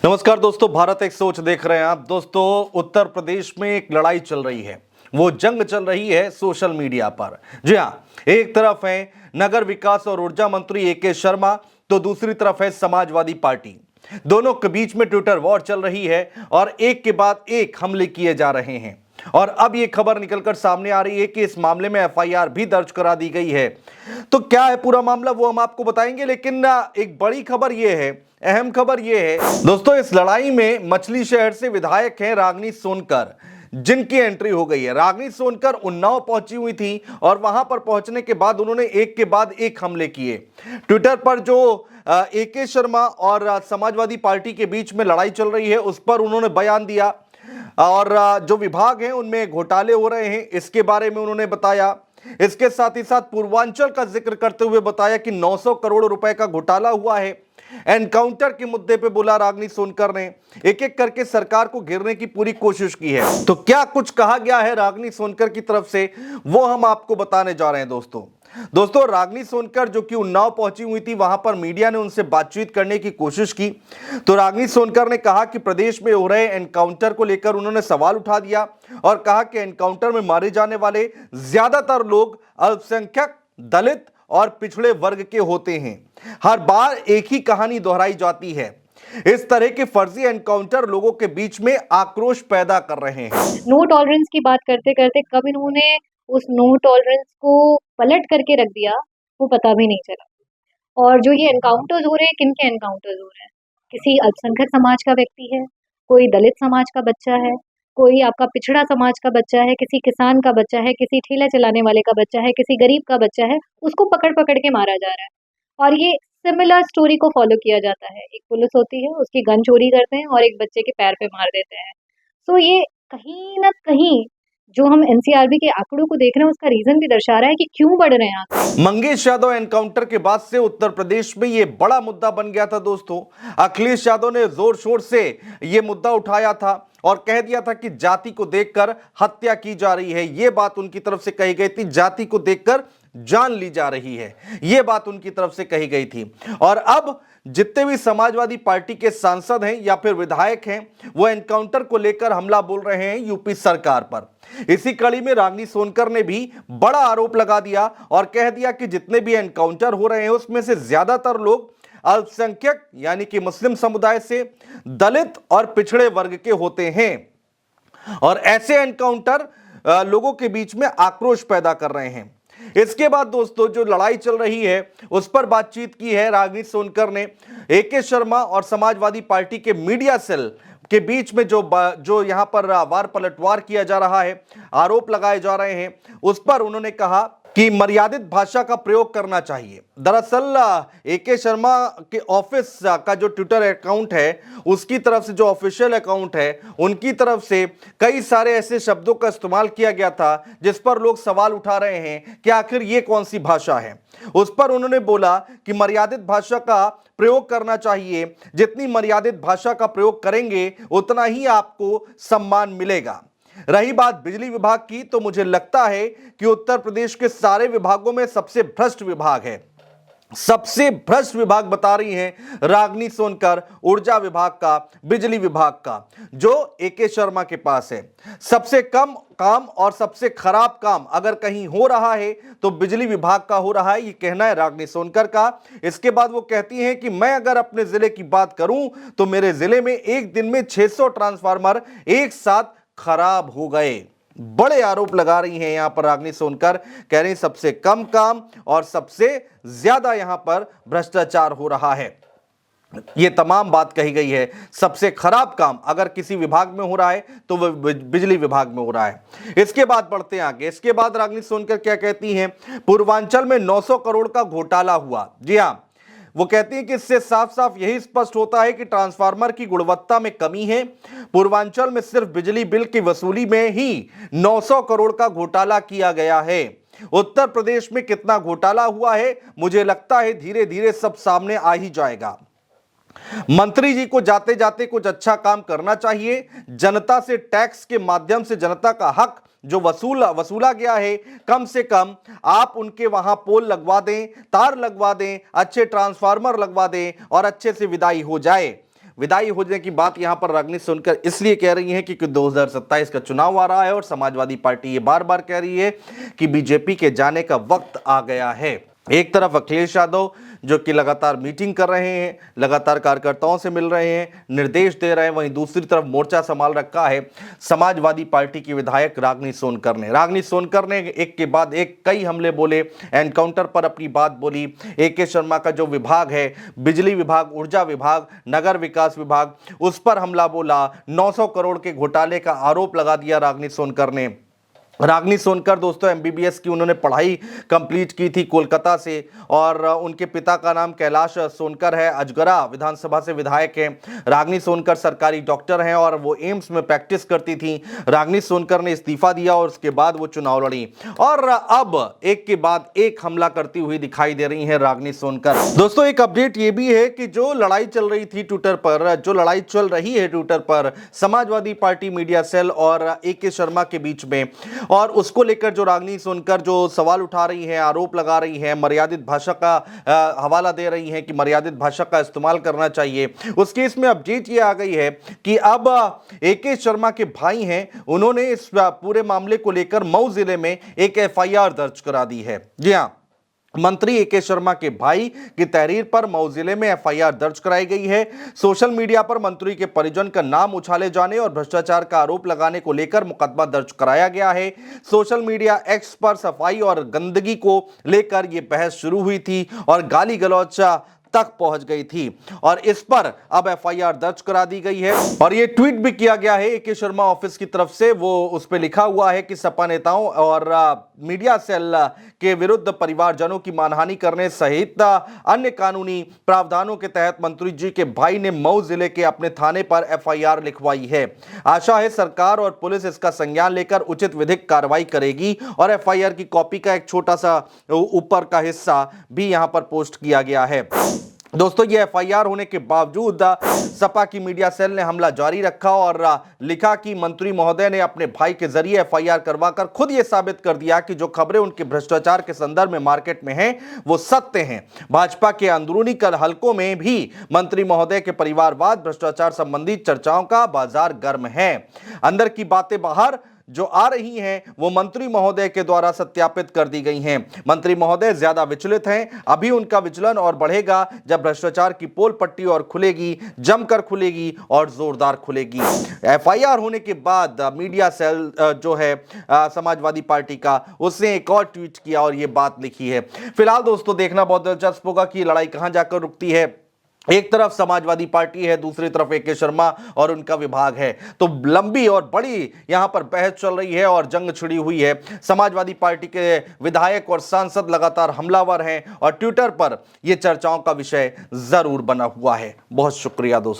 नमस्कार दोस्तों, भारत एक सोच देख रहे हैं आप। दोस्तों, उत्तर प्रदेश में एक लड़ाई चल रही है। वो जंग चल रही है सोशल मीडिया पर। जी हाँ, एक तरफ है नगर विकास और ऊर्जा मंत्री ए.के. शर्मा, तो दूसरी तरफ है समाजवादी पार्टी। दोनों के बीच में ट्विटर वॉर चल रही है और एक के बाद एक हमले किए जा रहे हैं। और अब ये खबर निकलकर सामने आ रही है कि इस मामले में एफआईआर भी दर्ज करा दी गई है। तो क्या है पूरा मामला, वो हम आपको बताएंगे। लेकिन एक बड़ी खबर ये है, अहम खबर ये है दोस्तों, इस लड़ाई में मछली शहर से विधायक हैं रागिनी सोनकर, जिनकी एंट्री हो गई है। रागिनी सोनकर उन्नाव पहुंची हुई थी और वहां पर पहुंचने के बाद उन्होंने एक के बाद एक हमले किए। ट्विटर पर जो ए.के. शर्मा और समाजवादी पार्टी के बीच में लड़ाई चल रही है, उस पर उन्होंने बयान दिया और जो विभाग हैं उनमें घोटाले हो रहे हैं, इसके बारे में उन्होंने बताया। इसके साथ ही साथ पूर्वांचल का जिक्र करते हुए बताया कि 900 करोड़ रुपए का घोटाला हुआ है। एनकाउंटर के मुद्दे पे बोला रागिनी सोनकर ने, एक एक करके सरकार को घेरने की पूरी कोशिश की है। तो क्या कुछ कहा गया है रागिनी सोनकर की तरफ से, वो हम आपको बताने जा रहे हैं। दोस्तों रागिनी सोनकर जो कि उन्नाव पहुंची हुई थी, वहां पर मीडिया ने उनसे बातचीत करने की कोशिश की। तो रागिनी सोनकर ने कहा कि प्रदेश में हो रहे एनकाउंटर को लेकर उन्होंने सवाल उठा दिया और कहा कि एनकाउंटर में मारे जाने वाले ज्यादातर लोग अल्पसंख्यक, दलित और पिछड़े वर्ग के होते हैं। हर बार एक ही कहानी दोहराई जाती है। इस तरह के फर्जी एनकाउंटर लोगों के बीच में आक्रोश पैदा कर रहे हैं। नो टॉलरेंस की बात करते करते कब इन्होंने उस नो टॉलरेंस को पलट करके रख दिया, वो पता भी नहीं चला। और जो ये एनकाउंटर्स हो रहे हैं, किन के एनकाउंटर्स हो रहे हैं? किसी अल्पसंख्यक समाज का व्यक्ति है, कोई दलित समाज का बच्चा है, कोई आपका पिछड़ा समाज का बच्चा है, किसी किसान का बच्चा है, किसी ठेला चलाने वाले का बच्चा है, किसी गरीब का बच्चा है, उसको पकड़ पकड़ के मारा जा रहा है। और ये सिमिलर स्टोरी को फॉलो किया जाता है। एक पुलिस होती है, उसकी गन चोरी करते हैं और एक बच्चे के पैर पे मार देते हैं। तो ये कहीं न कहीं जो हम एनसीआरबी के आंकड़ों को देख रहे हैं, उसका रीजन भी दर्शा रहा है कि क्यों बढ़ रहे हैं आंकड़े। मंगेश यादव एनकाउंटर के बाद से उत्तर प्रदेश में यह बड़ा मुद्दा बन गया था। दोस्तों, अखिलेश यादव ने जोर शोर से यह मुद्दा उठाया था और कह दिया था कि जाति को देखकर हत्या की जा रही है। यह बात उनकी तरफ से कही गई थी, जाति को देखकर जान ली जा रही है, यह बात उनकी तरफ से कही गई थी। और अब जितने भी समाजवादी पार्टी के सांसद हैं या फिर विधायक हैं, वो एनकाउंटर को लेकर हमला बोल रहे हैं यूपी सरकार पर। इसी कड़ी में रागिनी सोनकर ने भी बड़ा आरोप लगा दिया और कह दिया कि जितने भी एनकाउंटर हो रहे हैं, उसमें से ज्यादातर लोग अल्पसंख्यक यानी कि मुस्लिम समुदाय से, दलित और पिछड़े वर्ग के होते हैं और ऐसे एनकाउंटर लोगों के बीच में आक्रोश पैदा कर रहे हैं। इसके बाद दोस्तों, जो लड़ाई चल रही है उस पर बातचीत की है रागिनी सोनकर ने। ए.के. शर्मा और समाजवादी पार्टी के मीडिया सेल के बीच में जो यहां पर वार पलटवार किया जा रहा है, आरोप लगाए जा रहे हैं, उस पर उन्होंने कहा कि मर्यादित भाषा का प्रयोग करना चाहिए। दरअसल ए.के. शर्मा के ऑफिस का जो ट्विटर अकाउंट है, उसकी तरफ से जो ऑफिशियल अकाउंट है, उनकी तरफ से कई सारे ऐसे शब्दों का इस्तेमाल किया गया था जिस पर लोग सवाल उठा रहे हैं कि आखिर ये कौन सी भाषा है। उस पर उन्होंने बोला कि मर्यादित भाषा का प्रयोग करना चाहिए, जितनी मर्यादित भाषा का प्रयोग करेंगे उतना ही आपको सम्मान मिलेगा। रही बात बिजली विभाग की, तो मुझे लगता है कि उत्तर प्रदेश के सारे विभागों में सबसे भ्रष्ट विभाग है। सबसे भ्रष्ट विभाग बता रही हैं रागिनी सोनकर, ऊर्जा विभाग का, बिजली विभाग का, जो ए.के. शर्मा के पास है। सबसे कम काम और सबसे खराब काम अगर कहीं हो रहा है तो बिजली विभाग का हो रहा है, ये कहना है रागिनी सोनकर का। इसके बाद वो कहती हैं कि मैं अगर अपने जिले की बात करूं तो मेरे जिले में एक दिन में 600 ट्रांसफार्मर एक साथ खराब हो गए। बड़े आरोप लगा रही हैं यहां पर रागिनी सोनकर, कह रही सबसे कम काम और सबसे ज्यादा यहां पर भ्रष्टाचार हो रहा है। ये तमाम बात कही गई है। सबसे खराब काम अगर किसी विभाग में हो रहा है तो वह बिजली विभाग में हो रहा है। इसके बाद बढ़ते हैं आगे। इसके बाद रागिनी सोनकर क्या कहती हैं, पूर्वांचल में 900 करोड़ का घोटाला हुआ। जी हां, वो कहती हैं कि इससे साफ साफ यही स्पष्ट होता है कि ट्रांसफार्मर की गुणवत्ता में कमी है। पूर्वांचल में सिर्फ बिजली बिल की वसूली में ही 900 करोड़ का घोटाला किया गया है। उत्तर प्रदेश में कितना घोटाला हुआ है, मुझे लगता है धीरे धीरे सब सामने आ ही जाएगा। मंत्री जी को जाते जाते कुछ अच्छा काम करना चाहिए। जनता से टैक्स के माध्यम से जनता का हक जो वसूला गया है, कम से कम आप उनके वहां पोल लगवा दें, तार लगवा दें, अच्छे ट्रांसफार्मर लगवा दें और अच्छे से विदाई हो जाए। विदाई होने की बात यहां पर रागिनी सोनकर इसलिए कह रही हैं क्योंकि 2027 का चुनाव आ रहा है और समाजवादी पार्टी ये बार बार कह रही है कि बीजेपी के जाने का वक्त आ गया है। एक तरफ अखिलेश यादव जो कि लगातार मीटिंग कर रहे हैं, लगातार कार्यकर्ताओं से मिल रहे हैं, निर्देश दे रहे हैं, वहीं दूसरी तरफ मोर्चा संभाल रखा है समाजवादी पार्टी की विधायक रागिनी सोनकर ने एक के बाद एक कई हमले बोले, एनकाउंटर पर अपनी बात बोली। AK शर्मा का जो विभाग है, बिजली विभाग, ऊर्जा विभाग, नगर विकास विभाग, उस पर हमला बोला। 900 करोड़ के घोटाले का आरोप लगा दिया रागिनी सोनकर ने। रागिनी सोनकर दोस्तों MBBS की उन्होंने पढ़ाई कंप्लीट की थी कोलकाता से और उनके पिता का नाम कैलाश सोनकर है, अजगरा विधानसभा से विधायक हैं। रागिनी सोनकर सरकारी डॉक्टर हैं और वो एम्स में प्रैक्टिस करती थी। रागिनी सोनकर ने इस्तीफा दिया और उसके बाद वो चुनाव लड़ी और अब एक के बाद एक हमला करती हुई दिखाई दे रही है रागिनी सोनकर। दोस्तों एक अपडेट ये भी है कि जो लड़ाई चल रही थी ट्विटर पर, जो लड़ाई चल रही है ट्विटर पर समाजवादी पार्टी मीडिया सेल और AK शर्मा के बीच में, और उसको लेकर जो रागिनी सोनकर जो सवाल उठा रही है, आरोप लगा रही है, मर्यादित भाषा का हवाला दे रही है कि मर्यादित भाषा का इस्तेमाल करना चाहिए, उस केस में अपडेट ये आ गई है कि अब AK शर्मा के भाई हैं, उन्होंने इस पूरे मामले को लेकर मऊ जिले में एक FIR दर्ज करा दी है। जी हां, मंत्री AK शर्मा के भाई की तहरीर पर मऊ जिले में FIR दर्ज कराई गई है। सोशल मीडिया पर मंत्री के परिजन का नाम उछाले जाने और भ्रष्टाचार का आरोप लगाने को लेकर मुकदमा दर्ज कराया गया है। सोशल मीडिया X पर सफाई और गंदगी को लेकर यह बहस शुरू हुई थी और गाली गलौच तक पहुंच गई थी और इस पर अब FIR दर्ज करा दी गई है और यह ट्वीट भी किया गया है AK शर्मा ऑफिस की तरफ से। वो उस पर लिखा हुआ है कि सपा नेताओं और मीडिया सेल के विरुद्ध परिवारजनों की मानहानि करने सहित अन्य कानूनी प्रावधानों के तहत मंत्री जी के भाई ने मऊ जिले के अपने थाने पर FIR लिखवाई है। आशा है सरकार और पुलिस इसका संज्ञान लेकर उचित विधिक कार्रवाई करेगी और FIR की कॉपी का एक छोटा सा ऊपर का हिस्सा भी यहां पर पोस्ट किया गया है। दोस्तों ये FIR होने के बावजूद सपा की मीडिया सेल ने हमला जारी रखा और लिखा कि मंत्री महोदय ने अपने भाई के जरिए FIR करवाकर खुद ये साबित कर दिया कि जो खबरें उनके भ्रष्टाचार के संदर्भ में मार्केट में हैं वो सत्य हैं। भाजपा के अंदरूनी हलकों में भी मंत्री महोदय के परिवारवाद भ्रष्टाचार संबंधी चर्चाओं का बाजार गर्म है। अंदर की बातें बाहर जो आ रही हैं वो मंत्री महोदय के द्वारा सत्यापित कर दी गई हैं। मंत्री महोदय ज्यादा विचलित हैं, अभी उनका विचलन और बढ़ेगा जब भ्रष्टाचार की पोल पट्टी और खुलेगी, जमकर खुलेगी और जोरदार खुलेगी। FIR होने के बाद मीडिया सेल जो है समाजवादी पार्टी का, उसने एक और ट्वीट किया और ये बात लिखी है। फिलहाल दोस्तों देखना बहुत दिलचस्प होगा कि लड़ाई कहां जाकर रुकती है। एक तरफ समाजवादी पार्टी है, दूसरी तरफ AK शर्मा और उनका विभाग है, तो लंबी और बड़ी यहां पर बहस चल रही है और जंग छिड़ी हुई है। समाजवादी पार्टी के विधायक और सांसद लगातार हमलावर हैं और ट्विटर पर यह चर्चाओं का विषय जरूर बना हुआ है। बहुत शुक्रिया दोस्तों।